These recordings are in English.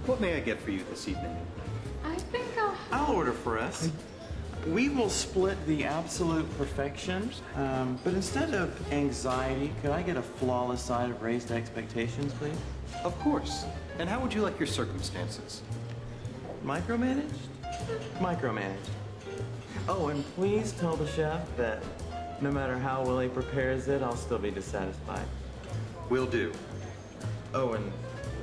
What may I get for you this evening? I think I'll order for us. We will split the absolute perfection, but instead of anxiety, could I get a flawless side of raised expectations, please? Of course. And how would you like your circumstances? Micromanaged? Micromanaged. Oh, and please tell the chef that no matter how well he prepares it, I'll still be dissatisfied. Will do. Oh, and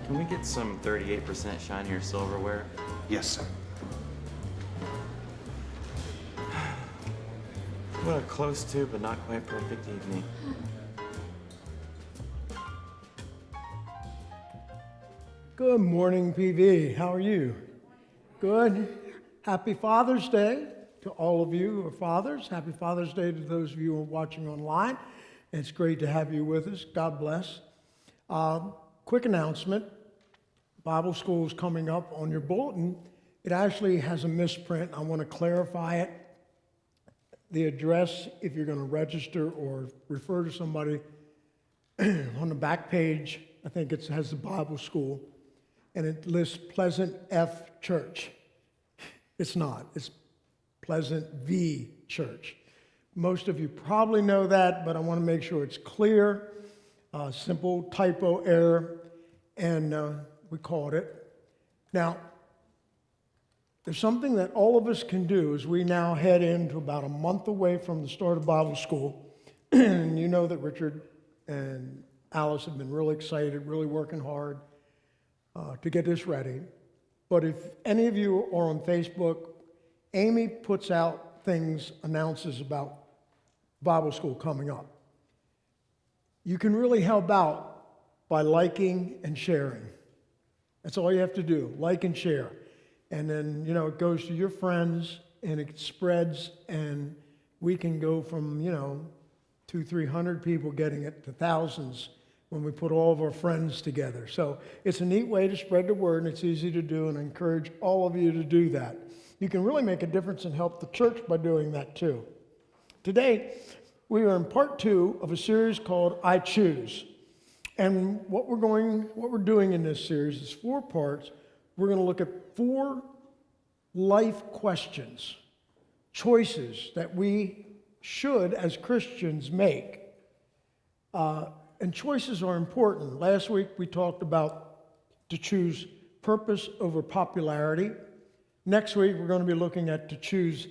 can we get some 38% shinier silverware? Yes, sir. What a close to, but not quite perfect evening. Good morning, PV. How are you? Good. Happy Father's Day to all of you who are fathers. Happy Father's Day to those of you who are watching online. It's great to have you with us. God bless. Quick announcement. Bible school is coming up on your bulletin. It actually has a misprint. I want to clarify it. The address, if you're going to register or refer to somebody, on the back page, I think it has the Bible school, and it lists Pleasant F Church. It's not. It's Pleasant V Church. Most of you probably know that, but I want to make sure it's clear. Simple typo error, and we caught it. Now, there's something that all of us can do as we now head into about a month away from the start of Bible school. And you know that Richard and Alice have been really excited, really working hard to get this ready. But if any of you are on Facebook, Amy puts out things, announces about Bible school coming up. You can really help out by liking and sharing. That's all you have to do, like and share. And then, it goes to your friends and it spreads, and we can go from, 200-300 people getting it to thousands when we put all of our friends together. So it's a neat way to spread the word, and it's easy to do, and I encourage all of you to do that. You can really make a difference and help the church by doing that too. Today, we are in part 2 of a series called I Choose. And what we're doing in this series is 4 parts. We're going to look at 4 life questions, choices that we should, as Christians, make. And choices are important. Last week we talked about to choose purpose over popularity. Next week we're going to be looking at to choose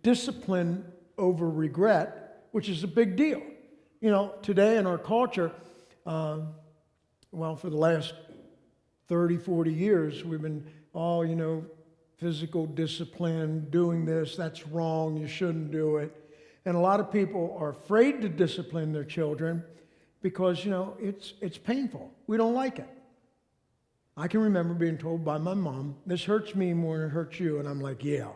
discipline over regret, which is a big deal. Today in our culture, for the last 30, 40 years, we've been, physical discipline, doing this, that's wrong, you shouldn't do it. And a lot of people are afraid to discipline their children because, it's painful. We don't like it. I can remember being told by my mom, this hurts me more than it hurts you. And I'm like, yeah.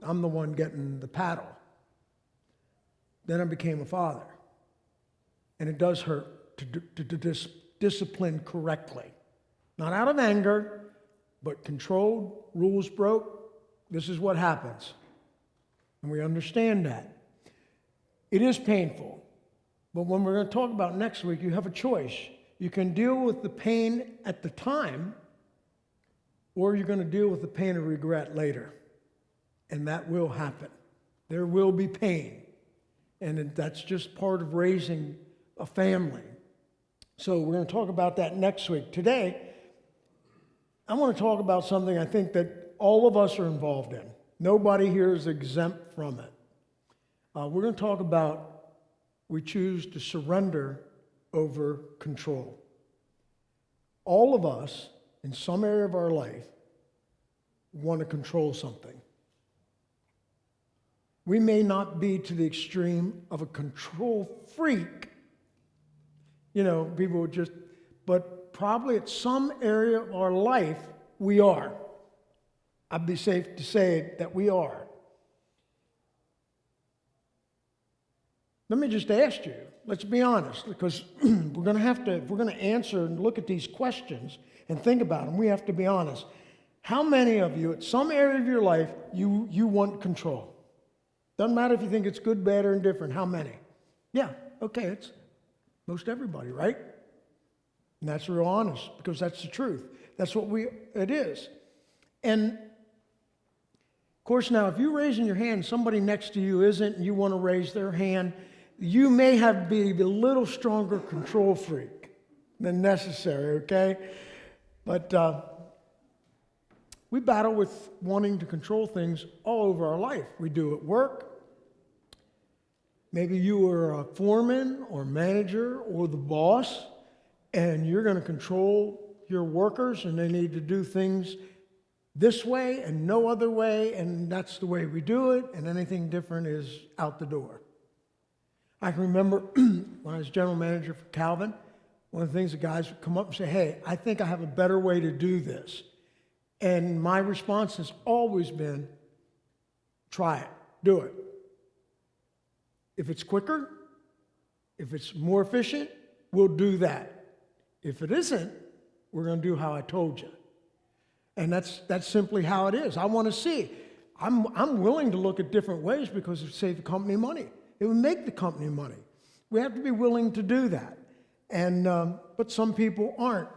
I'm the one getting the paddle. Then I became a father. And it does hurt to discipline correctly. Not out of anger, but controlled, rules broke. This is what happens. And we understand that. It is painful. But when we're going to talk about next week, you have a choice. You can deal with the pain at the time, or you're going to deal with the pain of regret later. And that will happen. There will be pain. And that's just part of raising a family. So we're going to talk about that next week. Today, I want to talk about something I think that all of us are involved in. Nobody here is exempt from it. We're going to talk about we choose to surrender over control. All of us, in some area of our life, want to control something. We may not be to the extreme of a control freak. People would but probably at some area of our life, we are. I'd be safe to say that we are. Let me just ask you, let's be honest, because we're going to have to, if we're going to answer and look at these questions and think about them, we have to be honest. How many of you, at some area of your life, you want control? Doesn't matter if you think it's good, bad, or indifferent. How many? Yeah, okay, it's most everybody, right? And that's real honest because that's the truth. That's what it is. And of course, now, if you're raising your hand, somebody next to you isn't, and you want to raise their hand, you may have to be a little stronger control freak than necessary, okay? But we battle with wanting to control things all over our life. We do at work. Maybe you are a foreman or manager or the boss, and you're going to control your workers, and they need to do things this way and no other way, and that's the way we do it, and anything different is out the door. I can remember when I was general manager for Calvin, one of the things the guys would come up and say, hey, I think I have a better way to do this. And my response has always been, try it, do it. If it's quicker, if it's more efficient, we'll do that. If it isn't, we're going to do how I told you. And that's simply how it is. I want to see. I'm willing to look at different ways because it would save the company money. It would make the company money. We have to be willing to do that. And but some people aren't.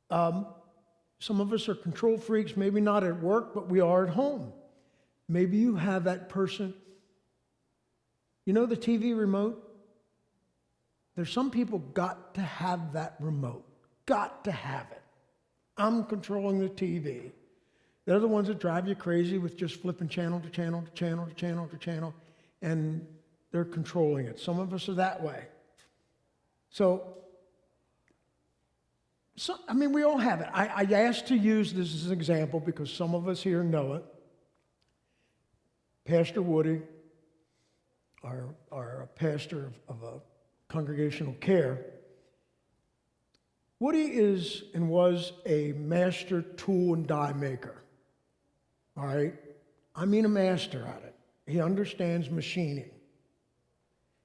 Some of us are control freaks, maybe not at work, but we are at home. Maybe you have that person. You know the TV remote? There's some people got to have that remote. Got to have it. I'm controlling the TV. They're the ones that drive you crazy with just flipping channel to channel to channel to channel to channel, and they're controlling it. Some of us are that way. So I mean, we all have it. I asked to use this as an example because some of us here know it. Pastor Woody, our pastor of a congregational care, Woody is and was a master tool and die maker. All right? I mean a master at it. He understands machining.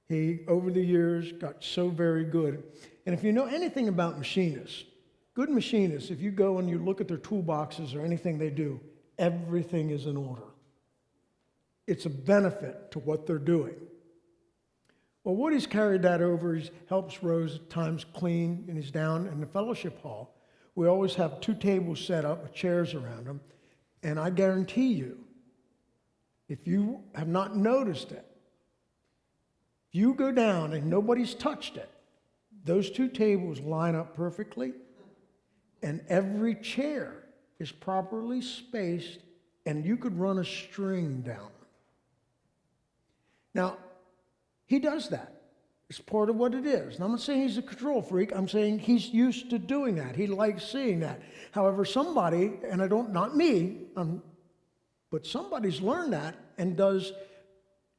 He, over the years, got so very good. And if you know anything about machinists, good machinists, if you go and you look at their toolboxes or anything they do, everything is in order. It's a benefit to what they're doing. Well, Woody's carried that over. He helps Rose at times clean, and he's down in the fellowship hall. We always have 2 tables set up with chairs around them. And I guarantee you, if you have not noticed it, if you go down and nobody's touched it, those 2 tables line up perfectly, and every chair is properly spaced, and you could run a string down. Now, he does that. It's part of what it is. And I'm not saying he's a control freak. I'm saying he's used to doing that. He likes seeing that. However, somebody, and not me, but somebody's learned that and does,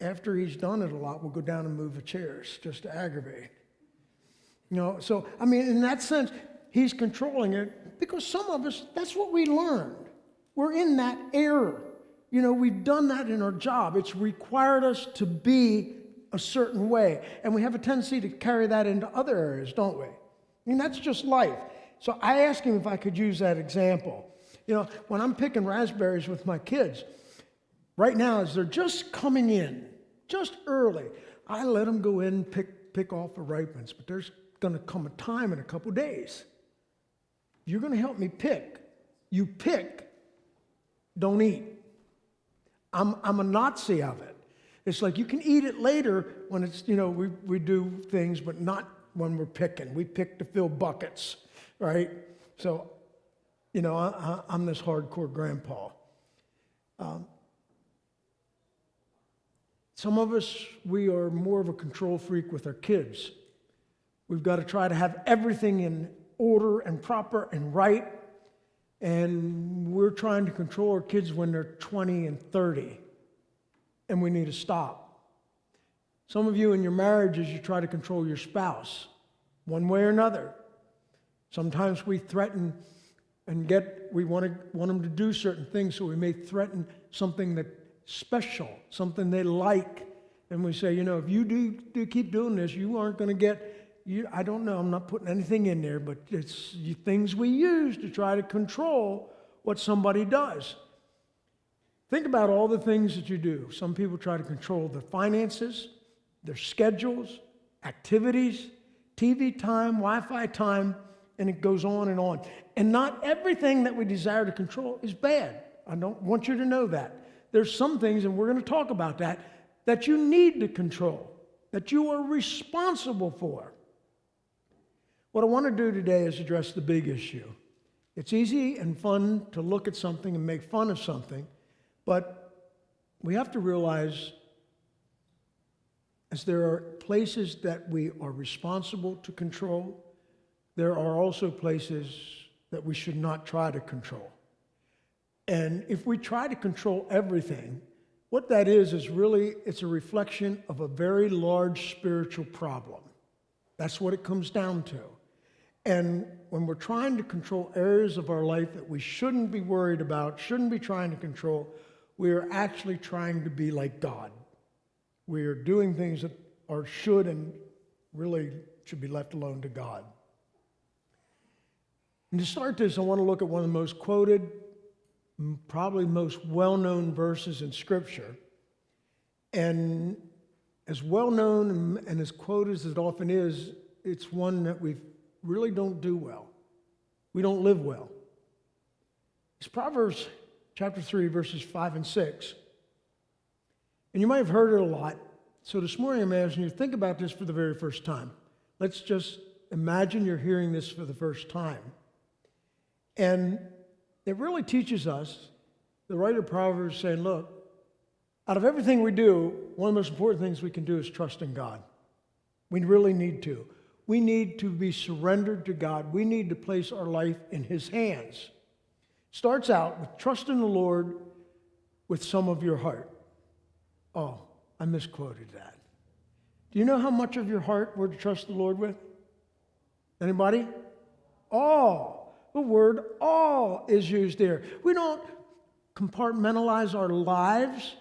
after he's done it a lot, will go down and move the chairs just to aggravate. You know, so, I mean, in that sense, he's controlling it because some of us, that's what we learned. We're in that error. You know, we've done that in our job. It's required us to be a certain way. And we have a tendency to carry that into other areas, don't we? I mean, that's just life. So I asked him if I could use that example. You know, when I'm picking raspberries with my kids, right now, as they're just coming in, just early, I let them go in and pick off the ripe ones. But there's going to come a time in a couple days. You're going to help me pick. You pick, don't eat. I'm a Nazi of it. It's like you can eat it later when it's, you know, we do things, but not when we're picking. We pick to fill buckets, right? So, you know, I'm this hardcore grandpa. Some of us, we are more of a control freak with our kids. We've got to try to have everything in order and proper and right. And we're trying to control our kids when they're 20 and 30. And we need to stop. Some of you in your marriages, you try to control your spouse one way or another. Sometimes we threaten and we want them to do certain things, so we may threaten something that's special, something they like. And we say, you know, if you do keep doing this, you aren't going to get, I don't know, I'm not putting anything in there, but it's things we use to try to control what somebody does. Think about all the things that you do. Some people try to control their finances, their schedules, activities, TV time, Wi-Fi time, and it goes on and on. And not everything that we desire to control is bad. I don't want you to know that. There's some things, and we're going to talk about that you need to control, that you are responsible for. What I want to do today is address the big issue. It's easy and fun to look at something and make fun of something, but we have to realize, as there are places that we are responsible to control, there are also places that we should not try to control. And if we try to control everything, what that is really, it's a reflection of a very large spiritual problem. That's what it comes down to. And when we're trying to control areas of our life that we shouldn't be worried about, shouldn't be trying to control, we are actually trying to be like God. We are doing things that are should and really should be left alone to God. And to start this, I want to look at one of the most quoted, probably most well-known verses in Scripture. And as well-known and as quoted as it often is, it's one that we really don't do well. We don't live well. It's Proverbs chapter 3, verses 5 and 6. And you might have heard it a lot. So this morning I'm asking you to think about this for the very first time. Let's just imagine you're hearing this for the first time. And it really teaches us, the writer of Proverbs is saying, look, out of everything we do, one of the most important things we can do is trust in God. We really need to. We need to be surrendered to God. We need to place our life in His hands. Starts out with trust in the Lord with some of your heart. Oh, I misquoted that. Do you know how much of your heart we're to trust the Lord with? Anybody? All. The word all is used there. We don't compartmentalize our lives.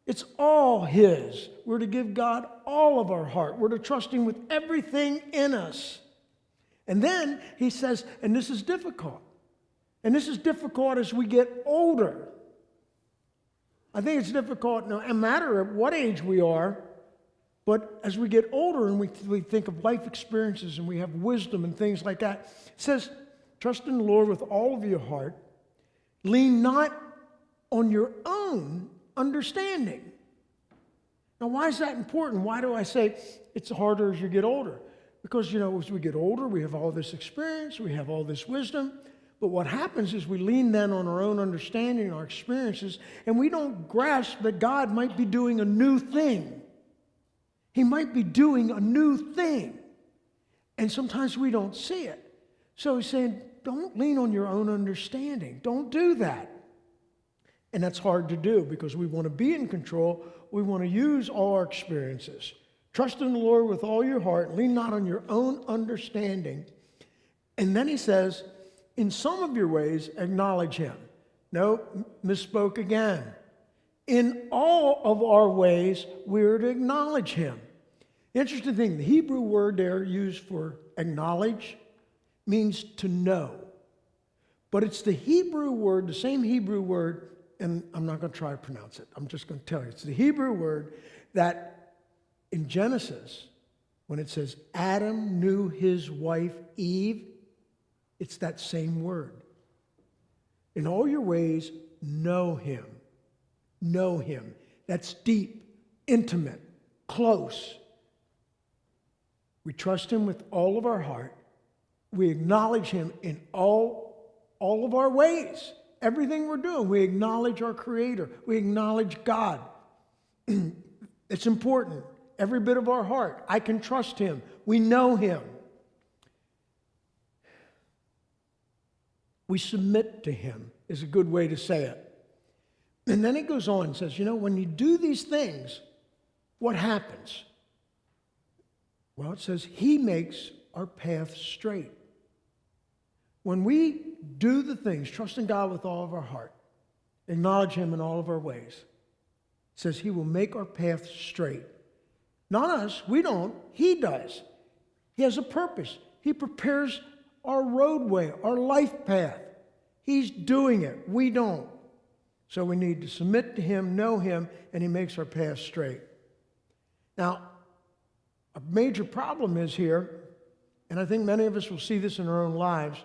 It's all His. We're to give God all of our heart. We're to trust Him with everything in us. And then He says, and this is difficult. And this is difficult as we get older. I think it's difficult no matter at what age we are, but as we get older and we think of life experiences and we have wisdom and things like that, it says, trust in the Lord with all of your heart. Lean not on your own understanding. Now, why is that important? Why do I say it's harder as you get older? Because, as we get older, we have all this experience, we have all this wisdom. But what happens is we lean then on our own understanding, our experiences, and we don't grasp that God might be doing a new thing. He might be doing a new thing. And sometimes we don't see it. So He's saying, don't lean on your own understanding. Don't do that. And that's hard to do because we want to be in control. We want to use all our experiences. Trust in the Lord with all your heart. Lean not on your own understanding. And then He says, in some of your ways, acknowledge Him. No, misspoke again. In all of our ways, we're to acknowledge Him. The interesting thing, the Hebrew word there used for acknowledge means to know. But it's the Hebrew word, the same Hebrew word, and I'm not going to try to pronounce it. I'm just going to tell you. It's the Hebrew word that in Genesis, when it says Adam knew his wife Eve, it's that same word. In all your ways, know Him. Know Him. That's deep, intimate, close. We trust Him with all of our heart. We acknowledge Him in all of our ways. Everything we're doing, we acknowledge our Creator. We acknowledge God. It's important. Every bit of our heart. I can trust Him. We know Him. We submit to Him is a good way to say it. And then it goes on and says, when you do these things, what happens? Well, it says He makes our path straight. When we do the things, trusting God with all of our heart, acknowledge Him in all of our ways, it says He will make our path straight. Not us, we don't, He does. He has a purpose. He prepares our roadway, our life path. He's doing it. We don't. So we need to submit to Him, know Him, and He makes our path straight. Now, a major problem is here, and I think many of us will see this in our own lives,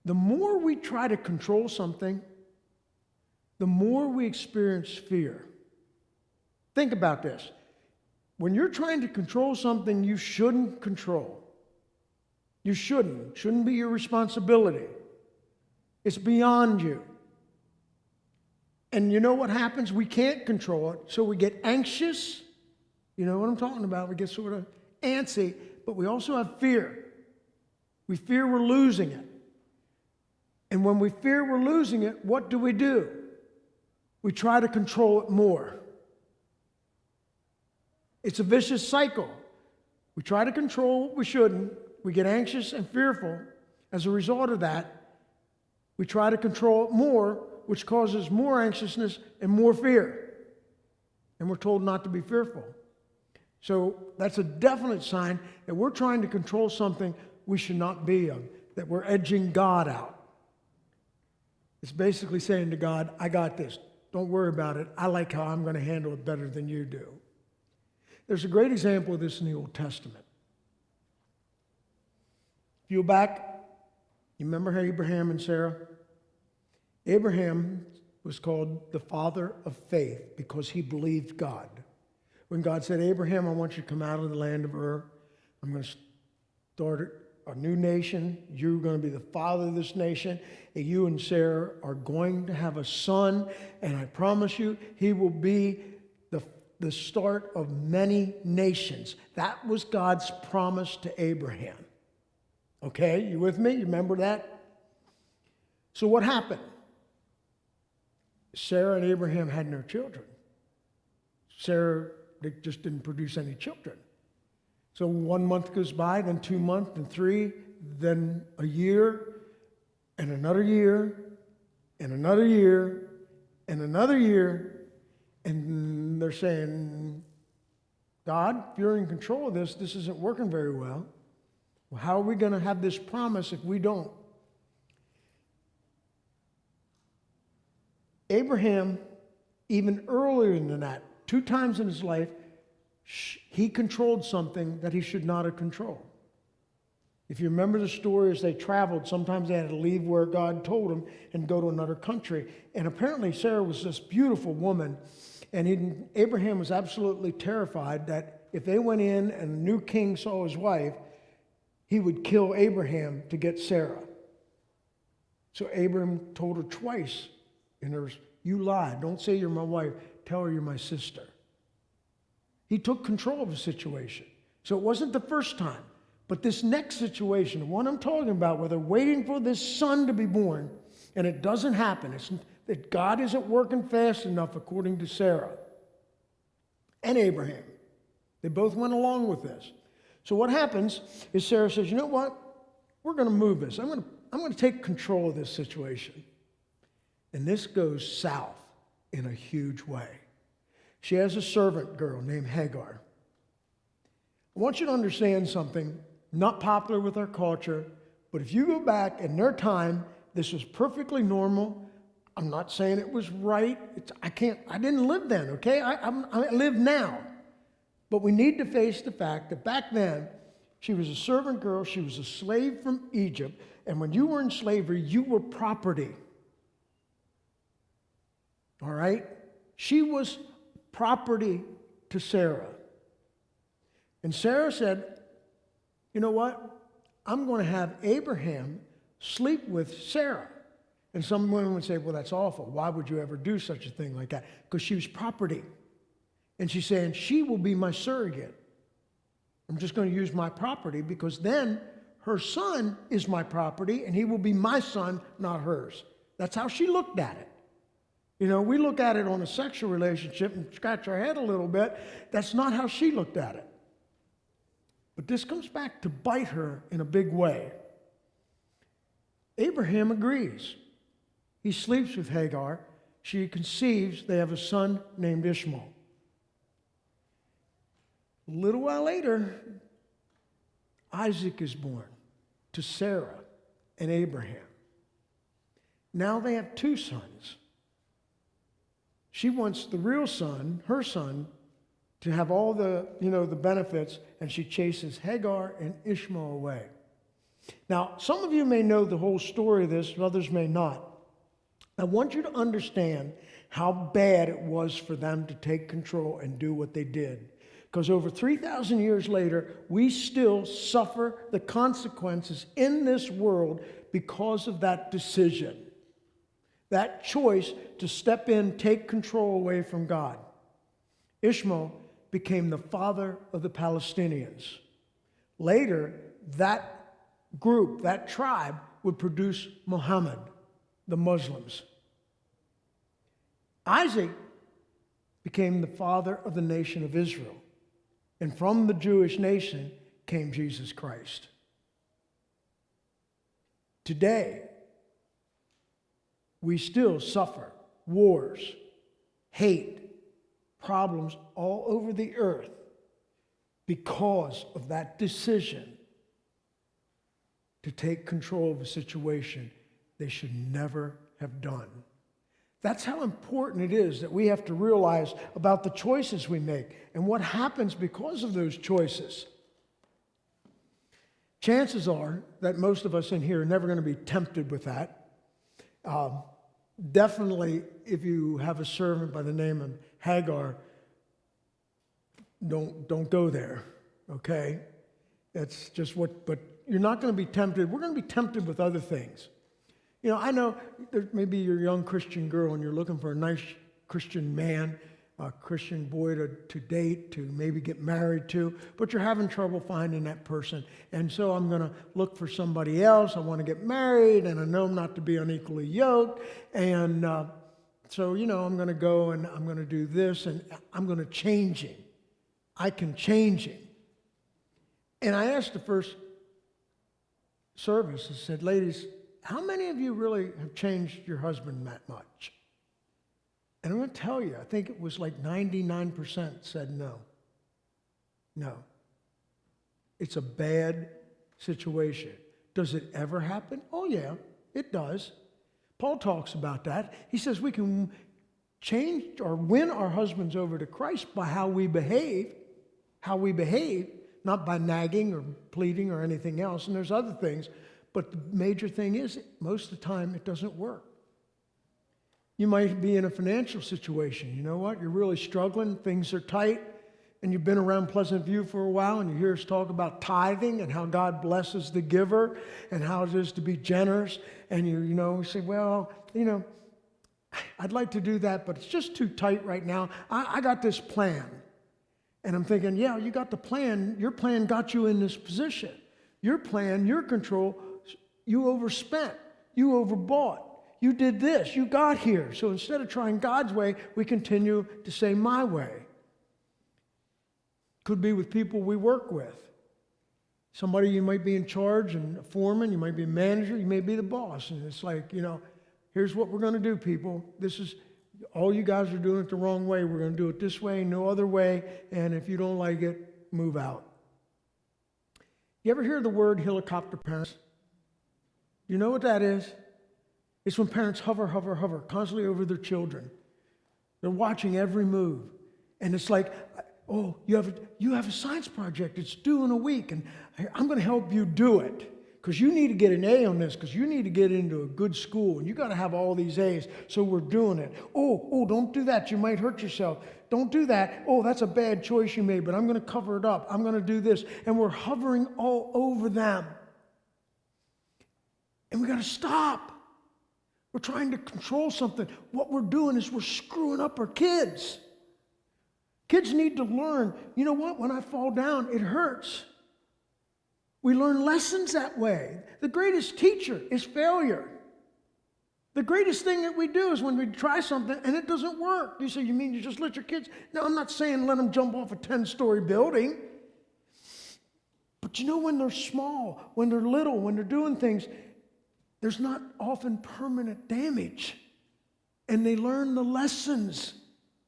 the more we try to control something, the more we experience fear. Think about this. When you're trying to control something you shouldn't control, you shouldn't be your responsibility. It's beyond you. And you know what happens? We can't control it, so we get anxious. You know what I'm talking about? We get sort of antsy, but we also have fear. We fear we're losing it. And when we fear we're losing it, what do? We try to control it more. It's a vicious cycle. We try to control what we shouldn't. We get anxious and fearful. As a result of that, we try to control it more, which causes more anxiousness and more fear. And we're told not to be fearful. So that's a definite sign that we're trying to control something we should not be of, that we're edging God out. It's basically saying to God, I got this. Don't worry about it. I like how I'm going to handle it better than you do. There's a great example of this in the Old Testament. If you go back, you remember Abraham and Sarah? Abraham was called the father of faith because he believed God. When God said, Abraham, I want you to come out of the land of Ur. I'm going to start a new nation. You're going to be the father of this nation. And you and Sarah are going to have a son. And I promise you, he will be the start of many nations. That was God's promise to Abraham. Okay, you with me? You remember that? So what happened? Sarah and Abraham had no children. Sarah just didn't produce any children. So 1 month goes by, then 2 months, then 3, then a year, and another year, and another year, and another year, and they're saying, God, if you're in control of this isn't working very well. Well, how are we going to have this promise if we don't? Abraham, even earlier than that, 2 times in his life, he controlled something that he should not have controlled. If you remember the story, as they traveled, sometimes they had to leave where God told them and go to another country. And apparently Sarah was this beautiful woman, and Abraham was absolutely terrified that if they went in and a new king saw his wife, he would kill Abraham to get Sarah. So Abraham told her twice, you lied. Don't say you're my wife. Tell her you're my sister. He took control of the situation. So it wasn't the first time. But this next situation, the one I'm talking about, where they're waiting for this son to be born, and it doesn't happen. It's that God isn't working fast enough, according to Sarah and Abraham. They both went along with this. So what happens is Sarah says, you know what? We're going to move this. I'm going to take control of this situation. And this goes south in a huge way. She has a servant girl named Hagar. I want you to understand something, not popular with our culture, but if you go back in their time, this was perfectly normal. I'm not saying it was right. I didn't live then, okay? I live now. But we need to face the fact that back then, she was a servant girl. She was a slave from Egypt. And when you were in slavery, you were property. All right? She was property to Sarah. And Sarah said, you know what? I'm going to have Abraham sleep with Sarah. And some women would say, well, that's awful. Why would you ever do such a thing like that? Because she was property. And she's saying, she will be my surrogate. I'm just going to use my property because then her son is my property and he will be my son, not hers. That's how she looked at it. You know, we look at it on a sexual relationship and scratch our head a little bit. That's not how she looked at it. But this comes back to bite her in a big way. Abraham agrees. He sleeps with Hagar. She conceives. They have a son named Ishmael. A little while later, Isaac is born to Sarah and Abraham. Now they have 2 sons. She wants the real son, her son, to have all the, the benefits, and she chases Hagar and Ishmael away. Now, some of you may know the whole story of this, others may not. I want you to understand how bad it was for them to take control and do what they did. Because over 3,000 years later, we still suffer the consequences in this world because of that decision. That choice to step in, take control away from God. Ishmael became the father of the Palestinians. Later, that group, that tribe, would produce Muhammad, the Muslims. Isaac became the father of the nation of Israel. And from the Jewish nation came Jesus Christ. Today, we still suffer wars, hate, problems all over the earth because of that decision to take control of a situation they should never have done. That's how important it is that we have to realize about the choices we make and what happens because of those choices. Chances are that most of us in here are never going to be tempted with that. Definitely, if you have a servant by the name of Hagar, don't go there, okay? That's just but you're not going to be tempted. We're going to be tempted with other things. I know maybe you're a young Christian girl and you're looking for a nice Christian man, a Christian boy to date, to maybe get married to, but you're having trouble finding that person. And so I'm going to look for somebody else. I want to get married, and I know I'm not to be unequally yoked. And so, I'm going to go and I'm going to do this, and I'm going to change him. I can change him. And I asked the first service, I said, ladies, how many of you really have changed your husband that much? And I'm going to tell you, I think it was like 99% said no. No. It's a bad situation. Does it ever happen? Oh, yeah, it does. Paul talks about that. He says we can change or win our husbands over to Christ by how we behave, not by nagging or pleading or anything else. And there's other things. But the major thing is, most of the time, it doesn't work. You might be in a financial situation. You know what? You're really struggling. Things are tight. And you've been around Pleasant View for a while, and you hear us talk about tithing and how God blesses the giver and how it is to be generous. And you say, well, I'd like to do that, but it's just too tight right now. I got this plan. And I'm thinking, yeah, you got the plan. Your plan got you in this position. Your plan, your control, you overspent, you overbought, you did this, you got here. So instead of trying God's way, we continue to say my way. Could be with people we work with. Somebody you might be in charge and a foreman, you might be a manager, you may be the boss. And it's like, here's what we're going to do, people. This is, all you guys are doing it the wrong way. We're going to do it this way, no other way. And if you don't like it, move out. You ever hear the word helicopter parents? You know what that is? It's when parents hover constantly over their children. They're watching every move. And it's like, oh, you have a science project. It's due in a week, and I'm going to help you do it because you need to get an A on this because you need to get into a good school, and you got to have all these A's, so we're doing it. Oh, don't do that. You might hurt yourself. Don't do that. Oh, that's a bad choice you made, but I'm going to cover it up. I'm going to do this. And we're hovering all over them. And we got to stop. We're trying to control something. What we're doing is we're screwing up our kids. Kids need to learn, you know what? When I fall down, it hurts. We learn lessons that way. The greatest teacher is failure. The greatest thing that we do is when we try something and it doesn't work. You say, you mean you just let your kids? No, I'm not saying let them jump off a 10-story building. But when they're small, when they're little, when they're doing things, there's not often permanent damage. And they learn the lessons.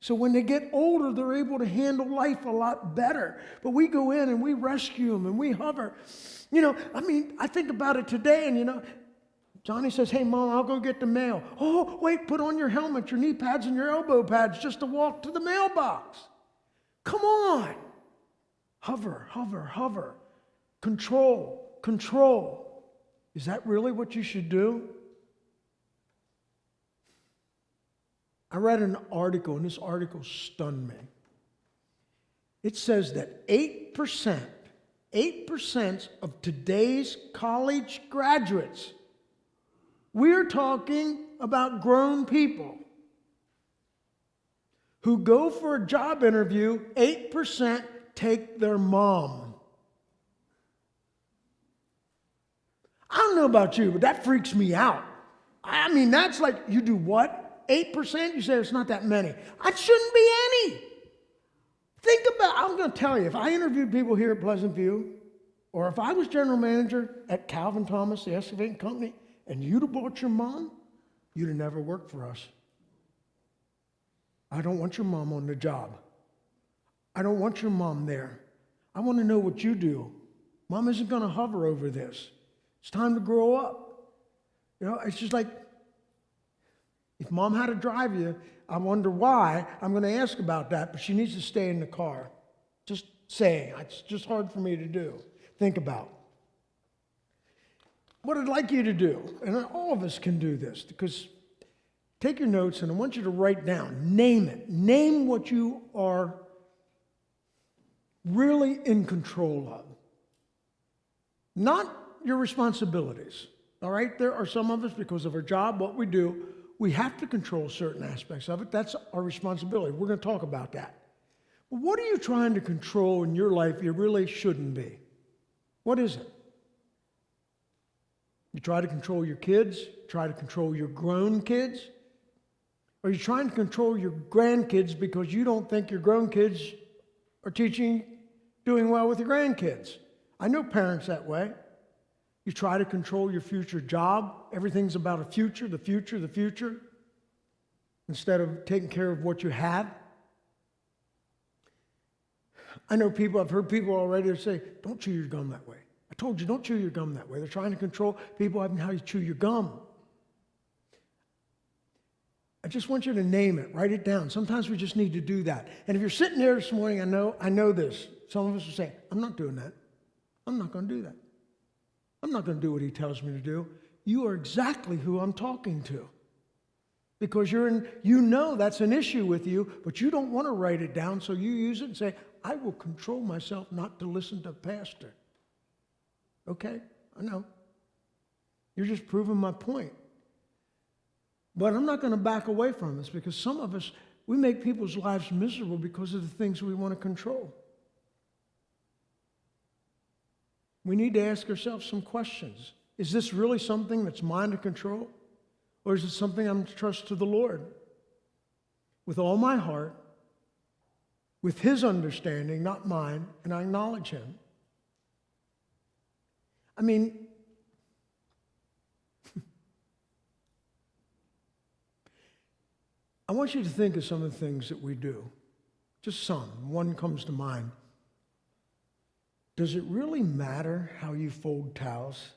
So when they get older, they're able to handle life a lot better. But we go in and we rescue them and we hover. I think about it today, and Johnny says, hey, Mom, I'll go get the mail. Oh, wait, put on your helmet, your knee pads, and your elbow pads just to walk to the mailbox. Come on. Hover, hover, hover. Control, control. Is that really what you should do? I read an article, and this article stunned me. It says that 8% of today's college graduates, we're talking about grown people, who go for a job interview, 8% take their mom. I don't know about you, but that freaks me out. I mean, that's like, you do what? 8%? You say it's not that many. It shouldn't be any. Think about, I'm going to tell you, if I interviewed people here at Pleasant View, or if I was general manager at Calvin Thomas, the excavating company, and you'd have bought your mom, you'd have never worked for us. I don't want your mom on the job. I don't want your mom there. I want to know what you do. Mom isn't going to hover over this. It's time to grow up. You know, it's just like, if mom had to drive you, I wonder why. I'm going to ask about that, but she needs to stay in the car. Just saying. It's just hard for me to do. Think about what I'd like you to do, and all of us can do this, because take your notes, and I want you to write down, name it. Name what you are really in control of. Not your responsibilities, all right? There are some of us, because of our job, what we do, we have to control certain aspects of it. That's our responsibility. We're going to talk about that. But what are you trying to control in your life you really shouldn't be? What is it? You try to control your kids, try to control your grown kids, or you're trying to control your grandkids because you don't think your grown kids are doing well with your grandkids. I know parents that way. You try to control your future job. Everything's about a future, the future, the future, instead of taking care of what you have. I know people, I've heard people already say, don't chew your gum that way. I told you, don't chew your gum that way. They're trying to control people having how you chew your gum. I just want you to name it, write it down. Sometimes we just need to do that. And if you're sitting there this morning, I know this. Some of us will say, I'm not doing that. I'm not going to do that. I'm not going to do what he tells me to do. You are exactly who I'm talking to. Because you know that's an issue with you, but you don't want to write it down, so you use it and say, I will control myself not to listen to pastor. Okay, I know. You're just proving my point. But I'm not going to back away from this, because some of us, we make people's lives miserable because of the things we want to control. We need to ask ourselves some questions. Is this really something that's mine to control? Or is it something I'm to trust to the Lord? With all my heart, with His understanding, not mine, and I acknowledge Him. I mean, I want you to think of some of the things that we do. Just some. One comes to mind. Does it really matter how you fold towels?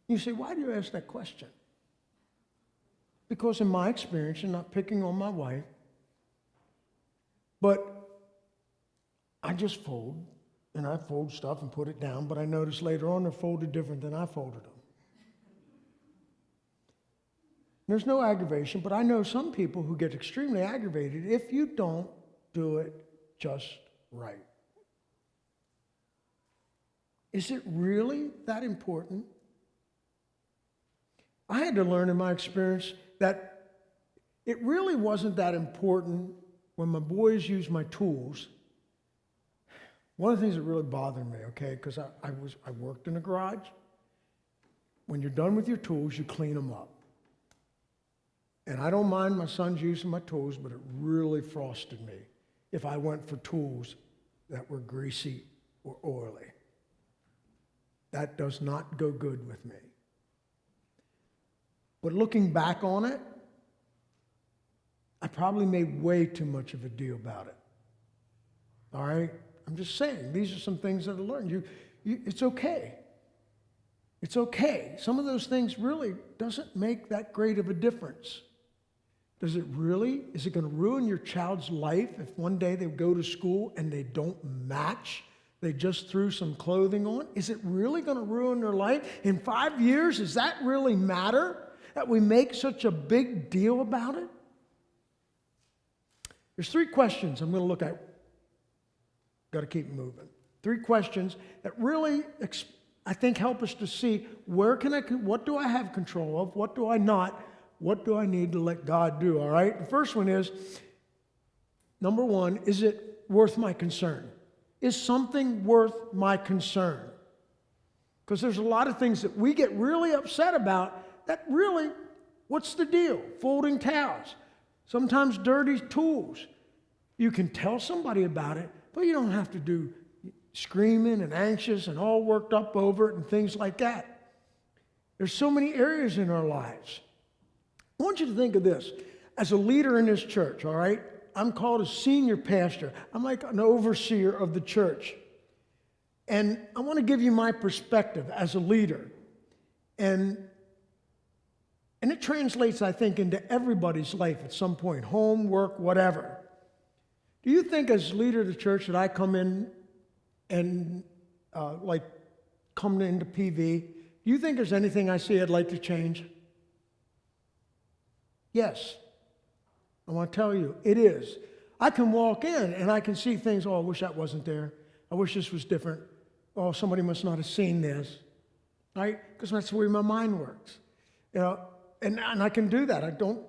You say, why do you ask that question? Because in my experience, and not picking on my wife, but I just fold, and I fold stuff and put it down, but I notice later on they're folded different than I folded them. There's no aggravation, but I know some people who get extremely aggravated if you don't do it just right. Is it really that important? I had to learn in my experience that it really wasn't that important when my boys used my tools. One of the things that really bothered me, okay, because I worked in a garage. When you're done with your tools, you clean them up. And I don't mind my sons using my tools, but it really frosted me if I went for tools that were greasy or oily. That does not go good with me. But looking back on it, I probably made way too much of a deal about it. All right? I'm just saying, these are some things that I learned. It's okay. It's okay. Some of those things really doesn't make that great of a difference. Is it going to ruin your child's life if one day they go to school and they don't match? They just threw some clothing on? Is it really going to ruin their life? In 5 years, does that really matter that we make such a big deal about it? There's 3 questions I'm going to look at. Got to keep moving. 3 questions that really, I think, help us to see what do I have control of? What do I not? What do I need to let God do, all right? The first one is, number 1, is it worth my concern? Is something worth my concern? Because there's a lot of things that we get really upset about that really, what's the deal? Folding towels, sometimes dirty tools. You can tell somebody about it, but you don't have to do screaming and anxious and all worked up over it and things like that. There's so many areas in our lives. I want you to think of this. As a leader in this church, all right, I'm called a senior pastor. I'm like an overseer of the church. And I want to give you my perspective as a leader. And it translates, I think, into everybody's life at some point, home, work, whatever. Do you think as leader of the church that I come in and come into PV, do you think there's anything I see I'd like to change? Yes. I want to tell you, it is. I can walk in and I can see things, oh, I wish that wasn't there. I wish this was different. Oh, somebody must not have seen this. Right? Because that's the way my mind works. You know, and I can do that. I don't,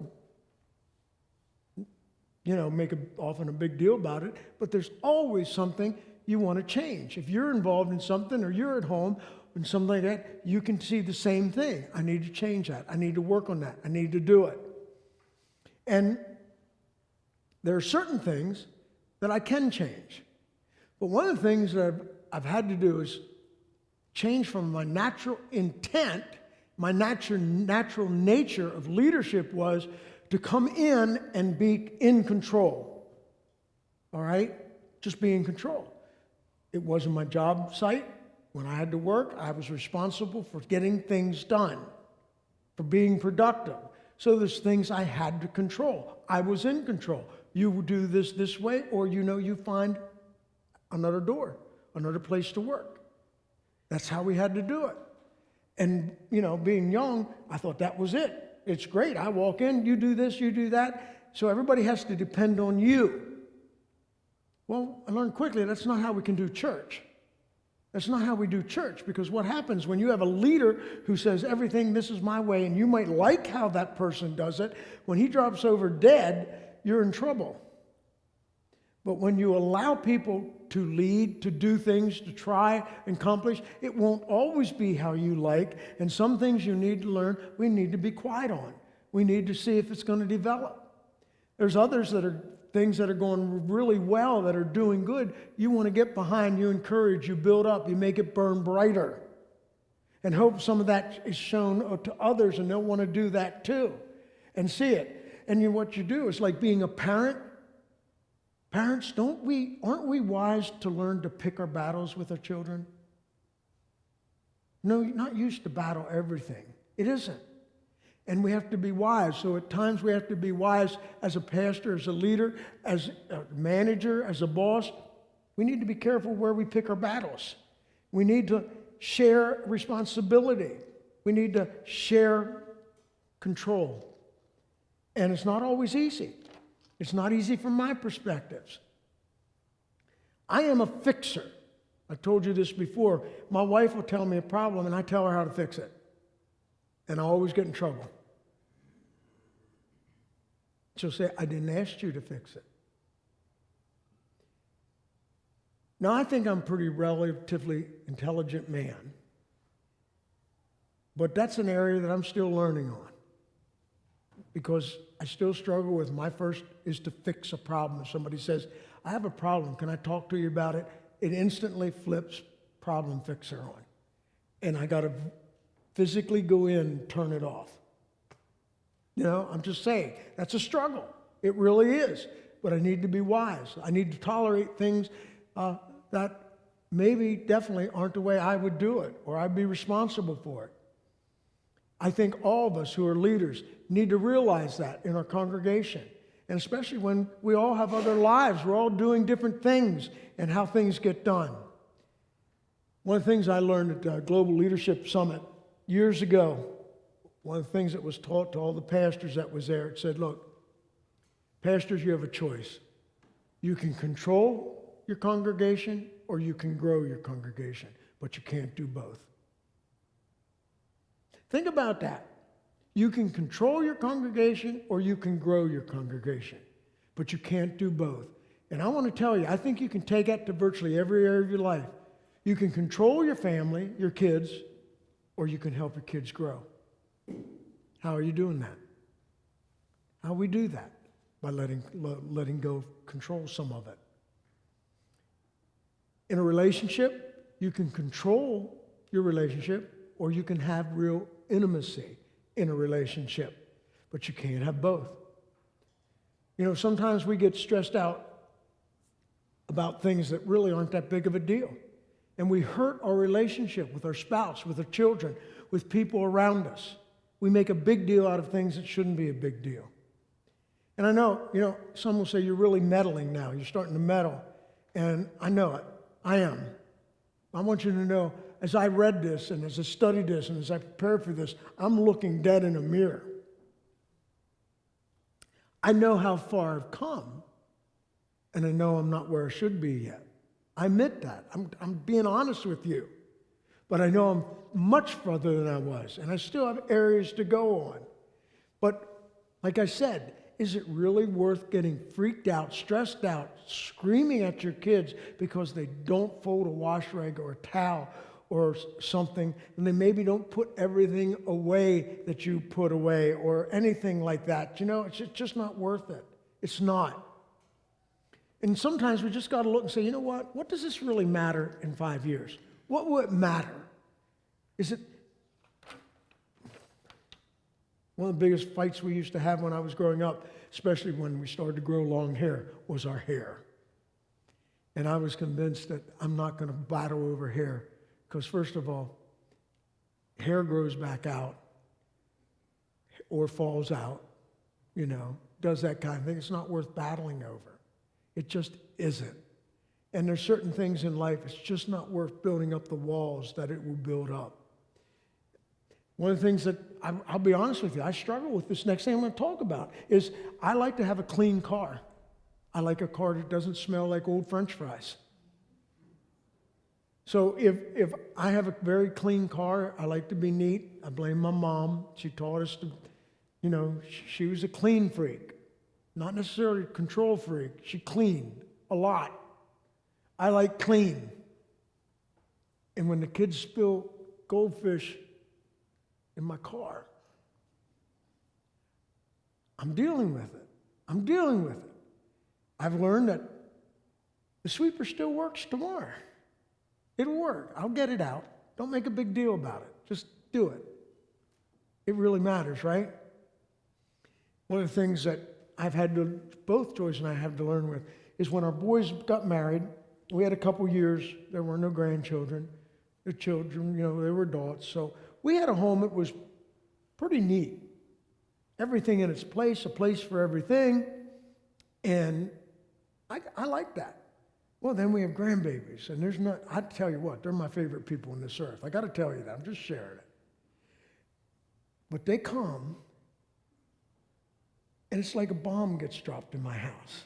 make often a big deal about it, but there's always something you want to change. If you're involved in something or you're at home and something like that, you can see the same thing. I need to change that. I need to work on that. I need to do it. And there are certain things that I can change. But one of the things that I've had to do is change from my natural intent, my natural nature of leadership was to come in and be in control. All right? Just be in control. It wasn't my job site. When I had to work, I was responsible for getting things done, for being productive. So there's things I had to control. I was in control. You do this way, or you find another door, another place to work. That's how we had to do it. And, being young, I thought that was it. It's great. I walk in, you do this, you do that. So everybody has to depend on you. Well, I learned quickly that's not how we can do church. That's not how we do church, because what happens when you have a leader who says everything, this is my way, and you might like how that person does it, when he drops over dead, you're in trouble. But when you allow people to lead, to do things, to try and accomplish, it won't always be how you like, and some things you need to learn, we need to be quiet on. We need to see if it's going to develop. There's others that are things that are going really well, that are doing good, you want to get behind, you encourage, you build up, you make it burn brighter. And hope some of that is shown to others and they'll want to do that too and see it. And what you do is like being a parent. Parents, aren't we wise to learn to pick our battles with our children? No, you're not used to battle everything. It isn't. And we have to be wise. So at times we have to be wise as a pastor, as a leader, as a manager, as a boss. We need to be careful where we pick our battles. We need to share responsibility. We need to share control. And it's not always easy. It's not easy from my perspectives. I am a fixer. I told you this before. My wife will tell me a problem and I tell her how to fix it. And I always get in trouble. She'll say, I didn't ask you to fix it. Now, I think I'm a pretty relatively intelligent man. But that's an area that I'm still learning on. Because I still struggle with my first is to fix a problem. If somebody says, I have a problem, can I talk to you about it? It instantly flips problem fixer on. And I got to physically go in and turn it off. I'm just saying, that's a struggle. It really is. But I need to be wise. I need to tolerate things that maybe definitely aren't the way I would do it, or I'd be responsible for it. I think all of us who are leaders need to realize that in our congregation. And especially when we all have other lives, we're all doing different things and how things get done. One of the things I learned at the Global Leadership Summit years ago, one of the things that was taught to all the pastors that was there, it said, look, pastors, you have a choice. You can control your congregation or you can grow your congregation, but you can't do both. Think about that. You can control your congregation or you can grow your congregation, but you can't do both. And I want to tell you, I think you can take that to virtually every area of your life. You can control your family, your kids, or you can help your kids grow. How are you doing that? How we do that? By letting go of control some of it. In a relationship, you can control your relationship or you can have real intimacy in a relationship, but you can't have both. You know, sometimes we get stressed out about things that really aren't that big of a deal. And we hurt our relationship with our spouse, with our children, with people around us. We make a big deal out of things that shouldn't be a big deal. And I know, you know, some will say you're really meddling now. You're starting to meddle. And I know it. I am. I want you to know, as I read this and as I studied this and as I prepared for this, I'm looking dead in a mirror. I know how far I've come, and I know I'm not where I should be yet. I admit that. I'm being honest with you. But I know I'm much further than I was, and I still have areas to go on. But like I said, is it really worth getting freaked out, stressed out, screaming at your kids because they don't fold a wash rag or a towel or something, and they maybe don't put everything away that you put away or anything like that? You know, it's just not worth it. It's not. And sometimes we just got to look and say, you know what? What does this really matter in 5 years? What will it matter? Is it one of the biggest fights we used to have when I was growing up, especially when we started to grow long hair, was our hair. And I was convinced that I'm not going to battle over hair because, first of all, hair grows back out or falls out, you know, does that kind of thing. It's not worth battling over. It just isn't. And there's certain things in life, it's just not worth building up the walls that it will build up. One of the things that, I'll be honest with you, I struggle with this next thing I'm going to talk about, is I like to have a clean car. I like a car that doesn't smell like old French fries. So if I have a very clean car, I like to be neat. I blame my mom. She taught us to, you know, she was a clean freak. Not necessarily a control freak. She cleaned a lot. I like clean. And when the kids spill goldfish in my car, I'm dealing with it. I'm dealing with it. I've learned that the sweeper still works tomorrow. It'll work. I'll get it out. Don't make a big deal about it. Just do it. It really matters, right? One of the things that I've had to, both Joyce and I have to learn with, is when our boys got married, we had a couple years, there were no grandchildren. The children, you know, they were adults. So we had a home that was pretty neat. Everything in its place, a place for everything. And I like that. Well, then we have grandbabies. And there's not, I tell you what, they're my favorite people on this earth. I got to tell you that. I'm just sharing it. But they come, and it's like a bomb gets dropped in my house.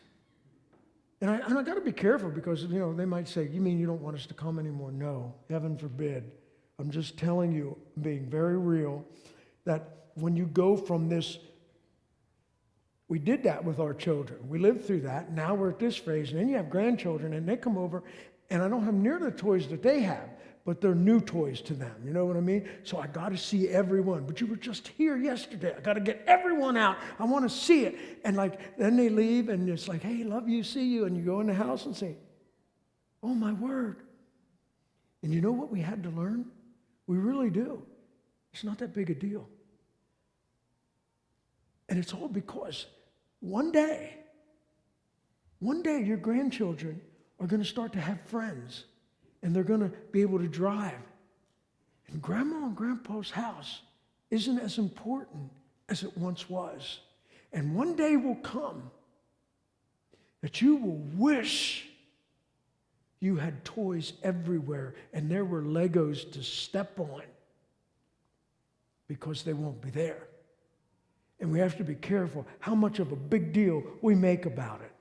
And I got to be careful because, you know, they might say, you mean you don't want us to come anymore? No, heaven forbid. I'm just telling you, being very real, that when you go from this, we did that with our children. We lived through that. Now we're at this phase, and then you have grandchildren, and they come over, and I don't have near the toys that they have, but they're new toys to them. You know what I mean? So I got to see everyone. But you were just here yesterday. I got to get everyone out. I want to see it. And like, then they leave, and it's like, hey, love you, see you. And you go in the house and say, oh, my word. And you know what we had to learn? We really do. It's not that big a deal. And it's all because one day your grandchildren are going to start to have friends, and they're going to be able to drive. And Grandma and Grandpa's house isn't as important as it once was. And one day will come that you will wish you had toys everywhere and there were Legos to step on, because they won't be there. And we have to be careful how much of a big deal we make about it.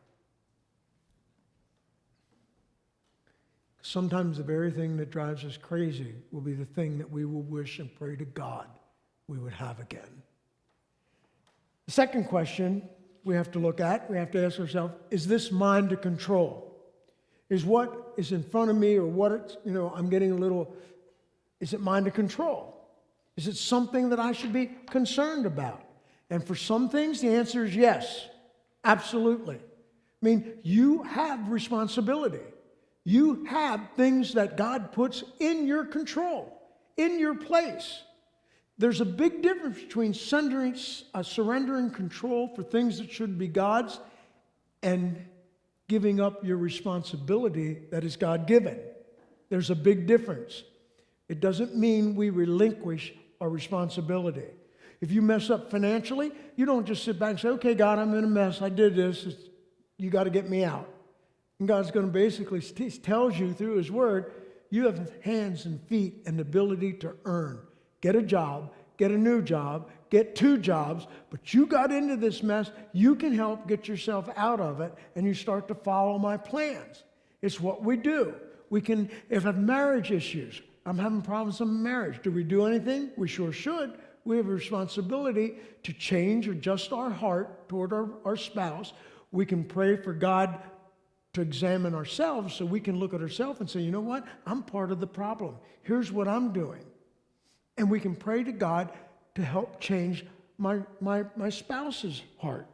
Sometimes the very thing that drives us crazy will be the thing that we will wish and pray to God we would have again. The second question we have to look at, we have to ask ourselves, is this mine to control? Is what is in front of me, or what it's, I'm getting a little, is it mine to control? Is it something that I should be concerned about? And for some things, the answer is yes, absolutely. I mean, you have responsibility. You have things that God puts in your control, in your place. There's a big difference between surrendering control for things that should be God's and giving up your responsibility that is God-given. There's a big difference. It doesn't mean we relinquish our responsibility. If you mess up financially, you don't just sit back and say, okay, God, I'm in a mess. I did this. You got to get me out. And God's going to basically tells you through His Word, you have hands and feet and ability to earn. Get a job, get a new job, get 2 jobs, but you got into this mess. You can help get yourself out of it, and you start to follow my plans. It's what we do. We can, if I have marriage issues, I'm having problems in marriage. Do we do anything? We sure should. We have a responsibility to change or adjust our heart toward our spouse. We can pray for God to examine ourselves so we can look at ourselves and say, you know what? I'm part of the problem. Here's what I'm doing. And we can pray to God to help change my spouse's heart.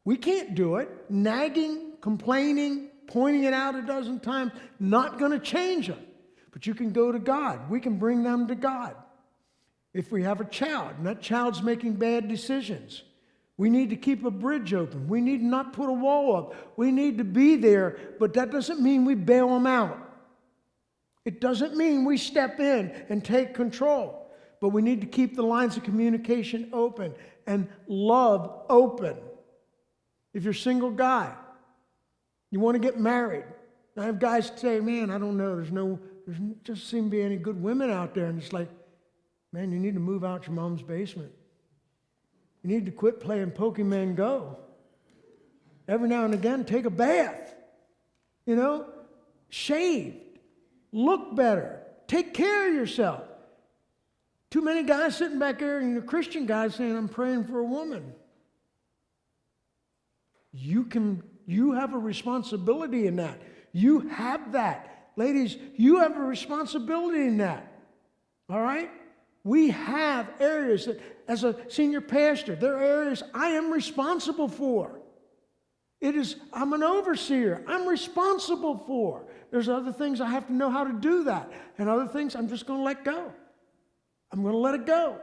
We can't do it. Nagging, complaining, pointing it out a dozen times, not going to change them. But you can go to God. We can bring them to God. If we have a child and that child's making bad decisions, we need to keep a bridge open. We need to not put a wall up. We need to be there, but that doesn't mean we bail them out. It doesn't mean we step in and take control, but we need to keep the lines of communication open and love open. If you're a single guy, you want to get married. I have guys say, man, I don't know, there just seem to be any good women out there. And it's like, man, you need to move out your mom's basement. You need to quit playing Pokemon Go. Every now and again, take a bath. Shave. Look better. Take care of yourself. Too many guys sitting back there, Christian guys saying, I'm praying for a woman. You have a responsibility in that. You have that. Ladies, you have a responsibility in that. All right? We have areas that, as a senior pastor, there are areas I am responsible for. I'm an overseer. I'm responsible for. There's other things I have to know how to do that. And other things I'm just going to let go. I'm going to let it go.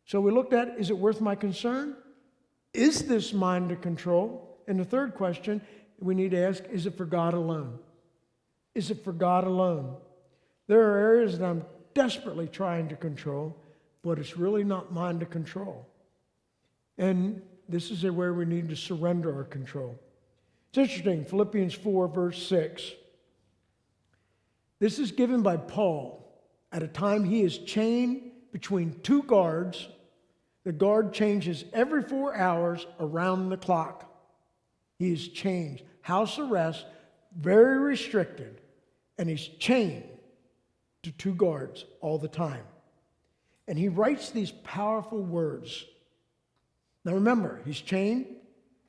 So we looked at, is it worth my concern? Is this mine to control? And the third question we need to ask, is it for God alone? Is it for God alone? There are areas that I'm desperately trying to control, but it's really not mine to control. And this is where we need to surrender our control. It's interesting, Philippians 4, verse 6. This is given by Paul at a time he is chained between 2 guards. The guard changes every 4 hours around the clock. He is chained, house arrest, very restricted, and he's chained to 2 guards all the time. And he writes these powerful words. Now remember, he's chained.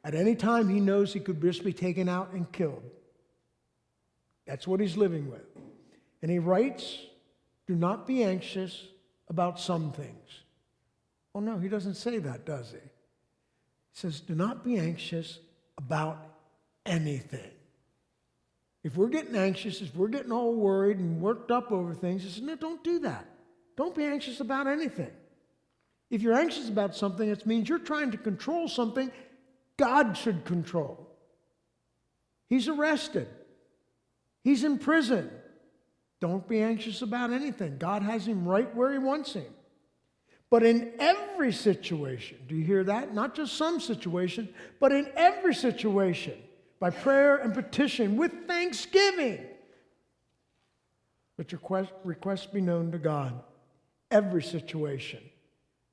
At any time he knows he could just be taken out and killed. That's what he's living with. And he writes, do not be anxious about some things. Oh no, he doesn't say that, does he? He says, do not be anxious about anything. If we're getting anxious, if we're getting all worried and worked up over things, he says, no, don't do that. Don't be anxious about anything. If you're anxious about something, it means you're trying to control something God should control. He's arrested. He's in prison. Don't be anxious about anything. God has him right where he wants him. But in every situation, do you hear that? Not just some situation, but in every situation, by prayer and petition with thanksgiving, let your requests be known to God. Every situation,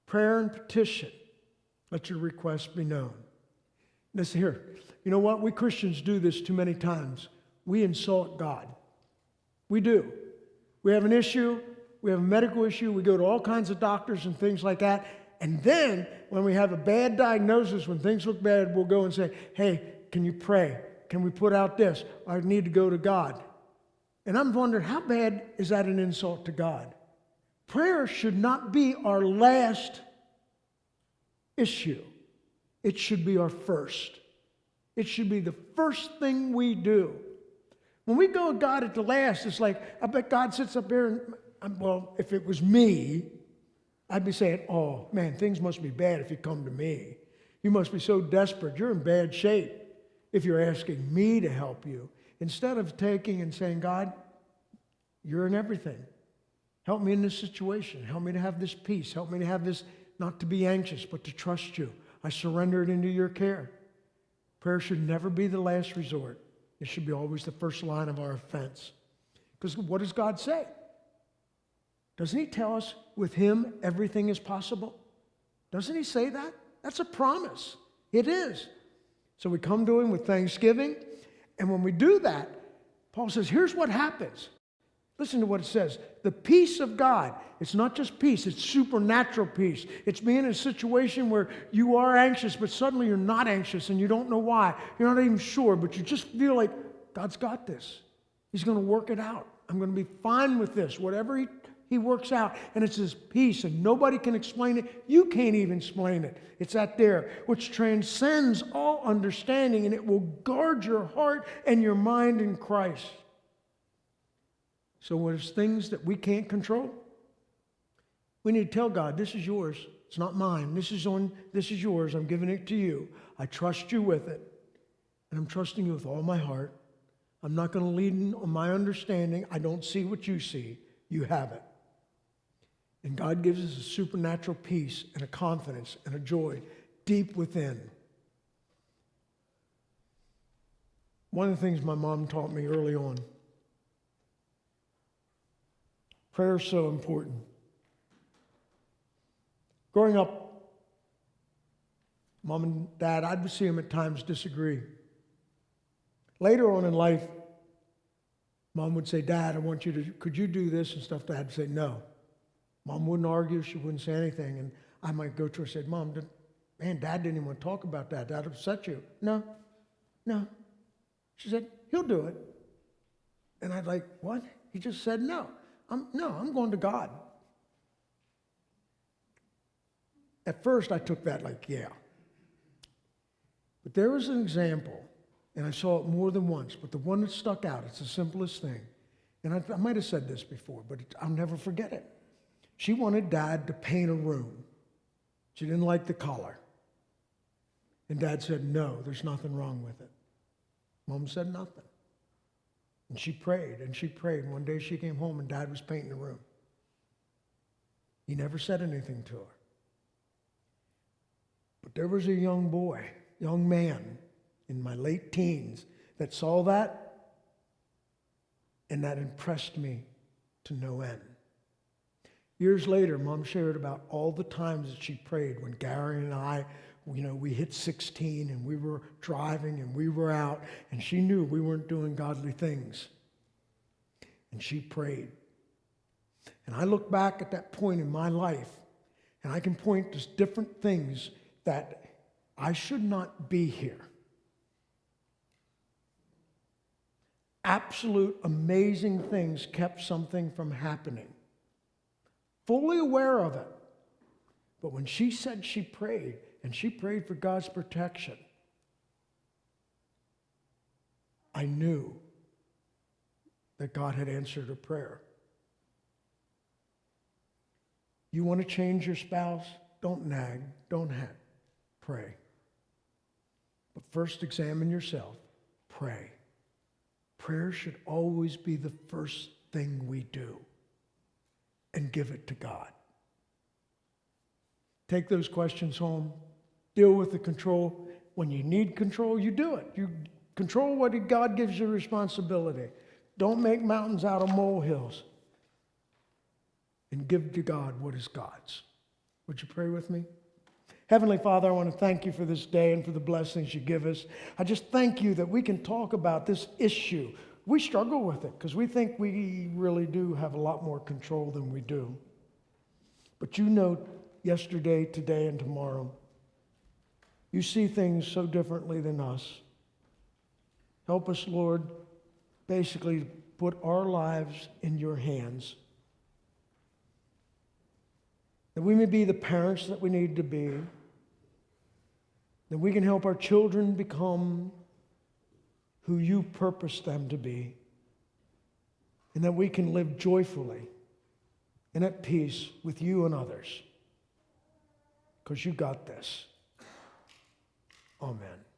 prayer and petition, let your requests be known. Listen here. You know what? We Christians do this too many times. We insult God. We do. We have an issue. We have a medical issue. We go to all kinds of doctors and things like that. And then when we have a bad diagnosis, when things look bad, we'll go and say, hey, can you pray? Can we put out this? I need to go to God. And I'm wondering, how bad is that an insult to God? Prayer should not be our last issue. It should be our first. It should be the first thing we do. When we go to God at the last, it's like, I bet God sits up there and, well, if it was me, I'd be saying, oh, man, things must be bad if you come to me. You must be so desperate. You're in bad shape if you're asking me to help you. Instead of taking and saying, God, you're in everything. Help me in this situation. Help me to have this peace. Help me to have this, not to be anxious, but to trust you. I surrender it into your care. Prayer should never be the last resort. It should be always the first line of our offense. Because what does God say? Doesn't he tell us with him everything is possible? Doesn't he say that? That's a promise. It is. So we come to him with thanksgiving. And when we do that, Paul says, here's what happens. Listen to what it says. The peace of God. It's not just peace. It's supernatural peace. It's being in a situation where you are anxious, but suddenly you're not anxious and you don't know why. You're not even sure, but you just feel like God's got this. He's going to work it out. I'm going to be fine with this. Whatever he works out. And it's his peace, and nobody can explain it. You can't even explain it. It's that there, which transcends all understanding, and it will guard your heart and your mind in Christ. So when there's things that we can't control, we need to tell God, this is yours. It's not mine. This is yours. I'm giving it to you. I trust you with it. And I'm trusting you with all my heart. I'm not going to lean on my understanding. I don't see what you see. You have it. And God gives us a supernatural peace and a confidence and a joy deep within. One of the things my mom taught me early on, prayer is so important. Growing up, Mom and Dad, I'd see them at times disagree. Later on in life, Mom would say, Dad, could you do this and stuff? Dad would say, no. Mom wouldn't argue. She wouldn't say anything. And I might go to her and say, Mom, Dad didn't even want to talk about that. That upset you. No. She said, he'll do it. And I'd like, what? He just said no. I'm going to God. At first, I took that like, yeah. But there was an example, and I saw it more than once, but the one that stuck out, it's the simplest thing. And I might have said this before, but I'll never forget it. She wanted Dad to paint a room. She didn't like the color. And Dad said, no, there's nothing wrong with it. Mom said nothing. And she prayed, and she prayed. One day she came home, and Dad was painting the room. He never said anything to her. But there was a young man in my late teens that saw that, and that impressed me to no end. Years later, Mom shared about all the times that she prayed when Gary and I, we hit 16 and we were driving and we were out, and she knew we weren't doing godly things. And she prayed. And I look back at that point in my life, and I can point to different things that I should not be here. Absolute amazing things kept something from happening. Fully aware of it. But when she said she prayed, and she prayed for God's protection, I knew that God had answered her prayer. You want to change your spouse? Don't nag, don't pray. But first examine yourself, pray. Prayer should always be the first thing we do, and give it to God. Take those questions home. Deal with the control. When you need control, you do it. You control what God gives you responsibility. Don't make mountains out of molehills. And give to God what is God's. Would you pray with me? Heavenly Father, I want to thank you for this day and for the blessings you give us. I just thank you that we can talk about this issue. We struggle with it because we think we really do have a lot more control than we do. But you know yesterday, today, and tomorrow. You see things so differently than us. Help us, Lord, basically put our lives in your hands. That we may be the parents that we need to be. That we can help our children become who you purpose them to be. And that we can live joyfully and at peace with you and others. Because you got this. Amen.